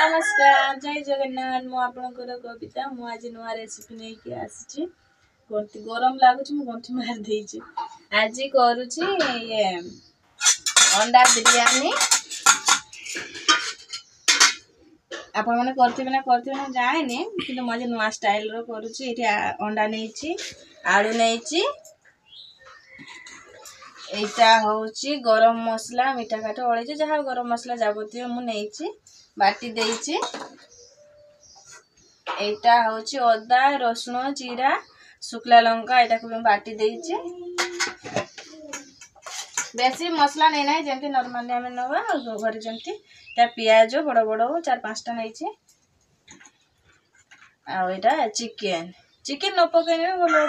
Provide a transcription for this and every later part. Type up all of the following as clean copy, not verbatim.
नमस्कार जय जगन्नाथ मु आपनकर कविता मु आज नुआ रेसिपी नहीं कि आसी गंठी गरम लागुच मु गंठी मार देछि आज करूछि ये अंडा बिरयानी आपण माने करथिबे ना जाने कि मजे नुआ स्टाइल रो करूछि एठी अंडा नेछि आलू नेछि एटा होउछि गरम मसला मीठा काठ ओळेछि जहा गरम मसला जाबतियो मु नेछि बाटी देछि एटा होउछि अदा रसुन जीरा शुक्ला लंका एटा को बाटी देछि बेसी मसला नै नै जेंति नॉर्मली हम नवा घर जेंति ता प्याज बड़ बड़ 4-5 टा नेछि आ एटा चिकन न पकेने बोलो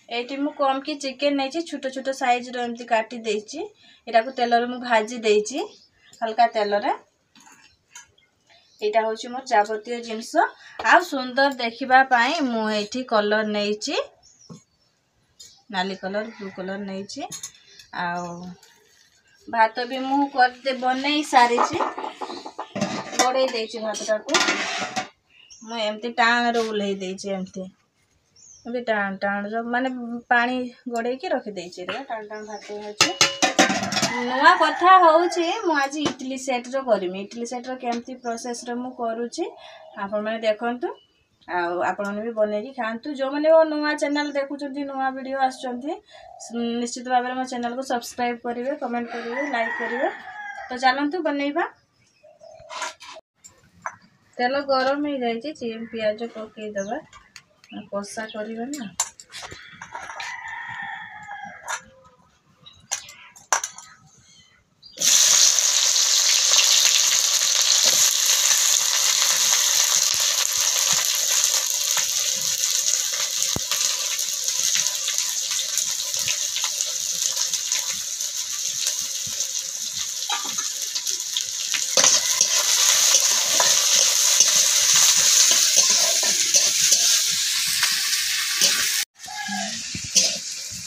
एटी मु कम की चिकन नेछि छोटो छोटो साइज रो एमति काटी देछि एटा को तेल रे मु भाजी देछि हल्का तेल रे एटा होछि मोर जाबतीय जिंस आ सुंदर देखिबा पाई मु एठी कलर नेछि नाली कलर ब्लू कलर नेछि आ भात भी मु करते बनै सारी छी गोडे देछि भातटा को मु एमति टाण रो उलै देछि एमति टाण टाण जो माने पानी गोडे की रखि देछि रे टाण टाण भात होछि नुआ कथा होछि मु आज इडली सेट रो करमी इडली सेट रो केमती प्रोसेस रो मु करूछि आपण माने देखंतु आ आपण भी बनै की खांतु जो माने वो नुआ चैनल देखुचंती नुआ वीडियो आछंती निश्चित भाबरे मो चैनल को सब्सक्राइब करिवे कमेंट करिवे लाइक करिवे तो चलंतु बनैबा तेल गरम हो जाई छी प्याज पके दबा कसा करिवे ना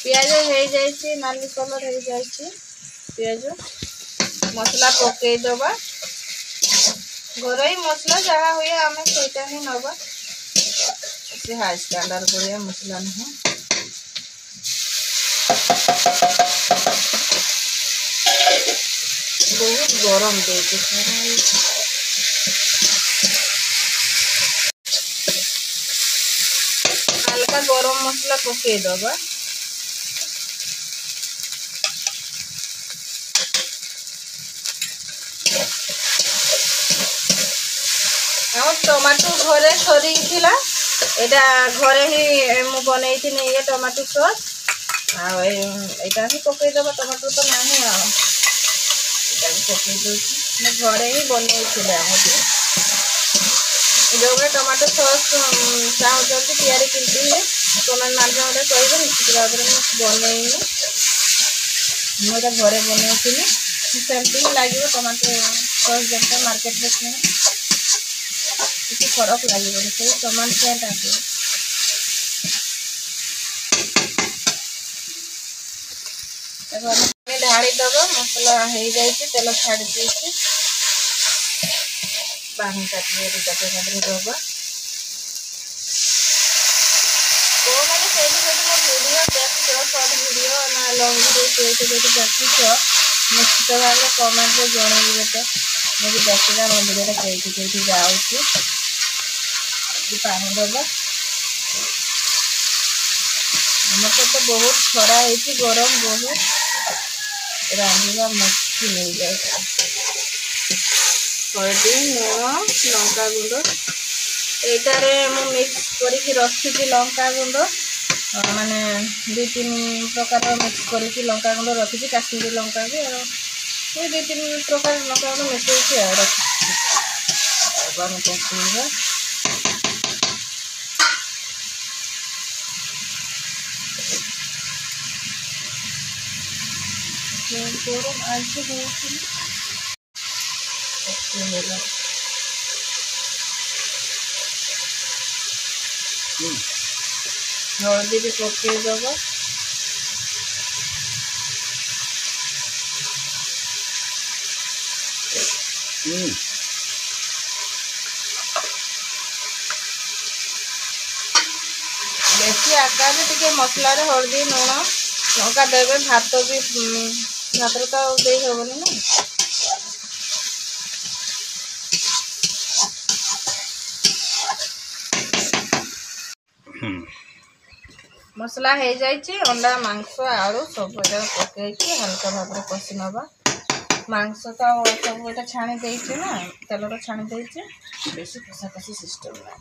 प्याज हो जाए नाली कलर हो जाए प्याज मसला पके दबा घरोई मसला जहाँ हुए आम सेटा ही नवा से हाई स्टैंडर्ड बढ़िया मसला नहीं बहुत गरम देती हल्का गरम मसला पके दबा टमाटो घरे सरी थिला एटा घरे ही मु बनै थी ये टमाटो सॉस आ एटा ही पके दबा टमाटो तो नाही आ एटा पके दो मैं घरे ही बनै थिला हमके जो टमाटो सॉस चाहू जल्दी तैयारी करती है कमेंट माध्यम रे कहबे निश्चित भाव में बनै मोरा घरे बनै थी सेमती लागियो टमाटो सॉस जंता मार्केट में किसी फरक लगे से टमाटर सेट आके ढाड़ी दब मसला हो जाए तेल छाड़ी देती पानी काटे दब वीडियो देख सर्ट वीडियो ना लंग वीडियो देखी निश्चित भाव में कमेंट में जनइबे तो मुझे देखा मो वीडियो कहीं जाऊँ पानी दबा आम तो बहुत खरा है गरम बहुत रांधा मुश्किल हो जाए हल्दी लुण लंका गुंड एटार मिक्स करके रखी लंका गुंड माने 2-3 प्रकार मिक्स करके लंका गुंड रखी काश्मीरी लंका भी 2-3 प्रकार लंका गुंड मिसई रखी गरम आज हल्दी भी पके दबा देखिए आकार टिके मसला रे हल्दी लुण लंका देवे भात भी भात तो दे हेबनी ना मसला हो जाइए अंडा मांस आलू सब पकईकि हल्का भाव में कषि नवा मांस तो सब ये छाणी देचे ना तेल छाणी देचे बेसी कषा कषि सिस्टम ना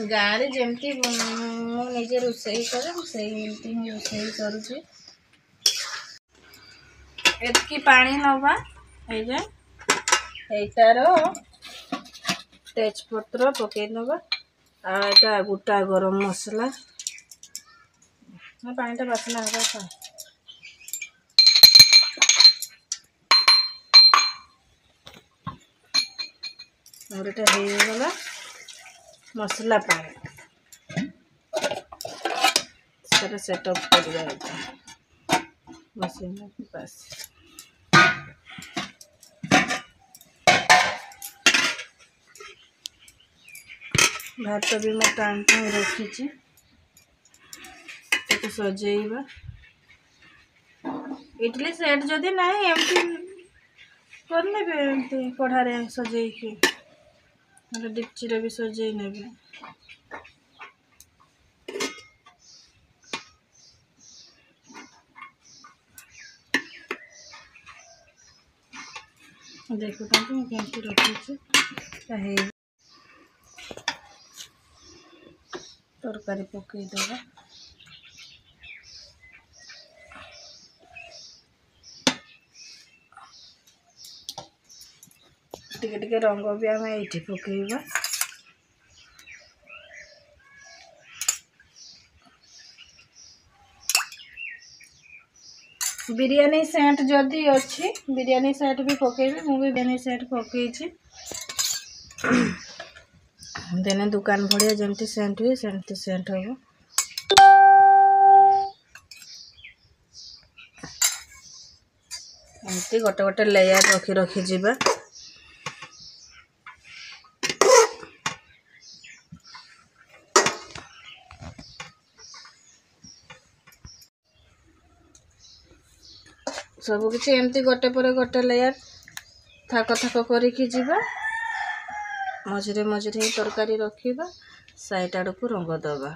गाँव में जमती मुझे रोसई करे सेमती ही रोसई करुँच एतकी पानी नवा एटार तेजपत्र पकई नवा आटा गोटा गरम मसला पानी बासना होगा और एटा हो गला मसला पानी सेटअप कर मशीन पास भात भी मैं टाइम रखी सजेबा इडली सेट जदि ना एमती कर ले कढ़ारे सजेकी डिक्ची भी सजे ने देखो केमती रखी तरकारी पकई दबा टिके रंग भी आम ये पकईबा बिरयानी सेंट जदि अच्छी बिरयानी सेंट भी पकईबी मु भी बिरयानी सेंट पकई देने दुकान भड़िया जमती सेंट हुए सेमती सेंट हम एमती गोटे गोटे लेयर रखी रखी जीवा सब किसी एमती गोटे पर गोटे लेयर थाक थाक करिकी जीवा मझे मझे ही तरकारी रखा साइड आड़ को रंग दबा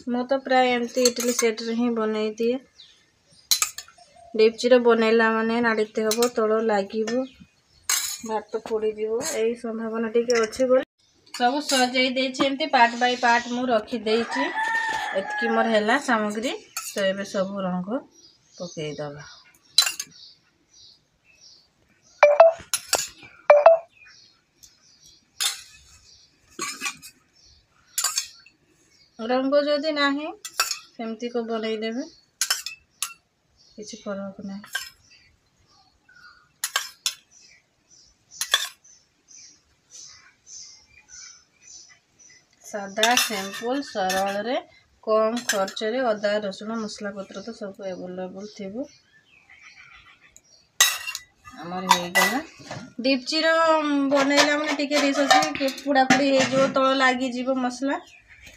मु तो प्राय एमती इडली सेट रे ही बनई दिए डेपची बनैला माने नाड़ीते हम तल लगे भात पोड़ी जीव यही संभावना टिके अच्छी बोली सब सजई देछि एमती पार्ट बाय पार्ट मु रखी देछि एतकी मोर हैला सामग्री तो ये सब रंग पकई दबा रंग जदि नाही सेमती को बनई देबे किसी फरक नहीं सादा सिंपल सरल रे कम खर्च रे अदा रसुण मसला पत्र तो सब अवेलेबल थी आमर हो गला डिपची बनैला मैंने टिके रिसोर्स पुड़ा पुड़ी हो तल लगी मसला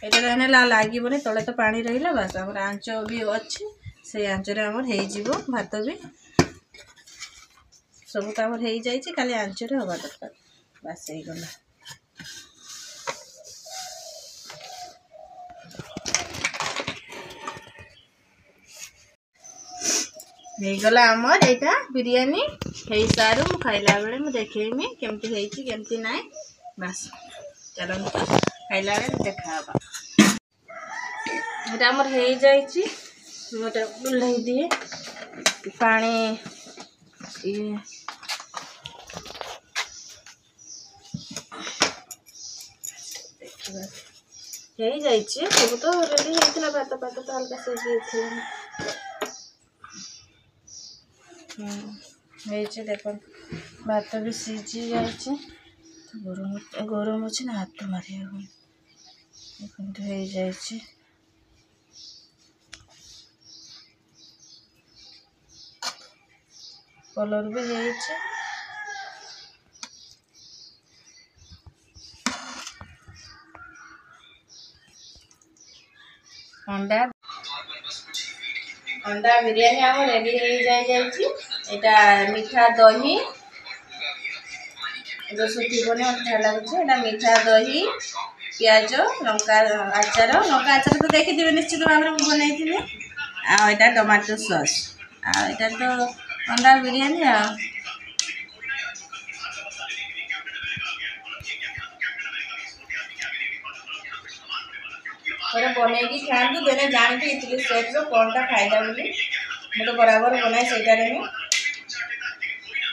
यहाँ लगे तले तो पानी रहा बास आम आंच भी अच्छी से आंचरे आमर हो भात भी सब तो आमर हो जाए खाली आंचरे हवा दरकार बास हो गला हो गला आमर यहाँ बिरयानी हो सारू मु खाइला बेले मु देखेमी केमती होइछि केमती नाइ बास चलो खाइला बेले देखा ये आमर हो जाइए मोटे बुलाई दिए पानी ये ହେଇ ଯାଇଛି ସବୁ ତ ରେଡ଼ି ହେଇଥିଲା ଭାତ ତ ହାଲକା ସିଝି ଯାଇଥିଲା ହେଇଛି ଦେଖନ୍ତୁ ଭାତ ବି ସିଝି ଯାଇଛି ଗରମ ଅଛି ନା ହାତ ମାରିବାକୁ ଦେଖନ୍ତୁ ହେଇଯାଇଛି କଲର୍ ବି ହେଇଛି अंडा बिरयानी आम रेडी हो जाइए एटा मीठा दही जो सुखीबनी अच्छा लगे मीठा दही पियाज लंका आचार तो देखिए निश्चित भाव में बनई आटा टमाटो सॉस आटा तो अंडा बिरयानी बनई खातु देने जानते इतनी सेट्र कौन टा फायदा बोली मैं तो बराबर बनाए से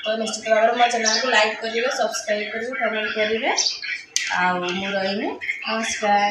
तो निश्चित भाव में मो चैनल को लाइक करेंगे सब्सक्राइब करेंगे कमेंट करेंगे आ रही नमस्कार।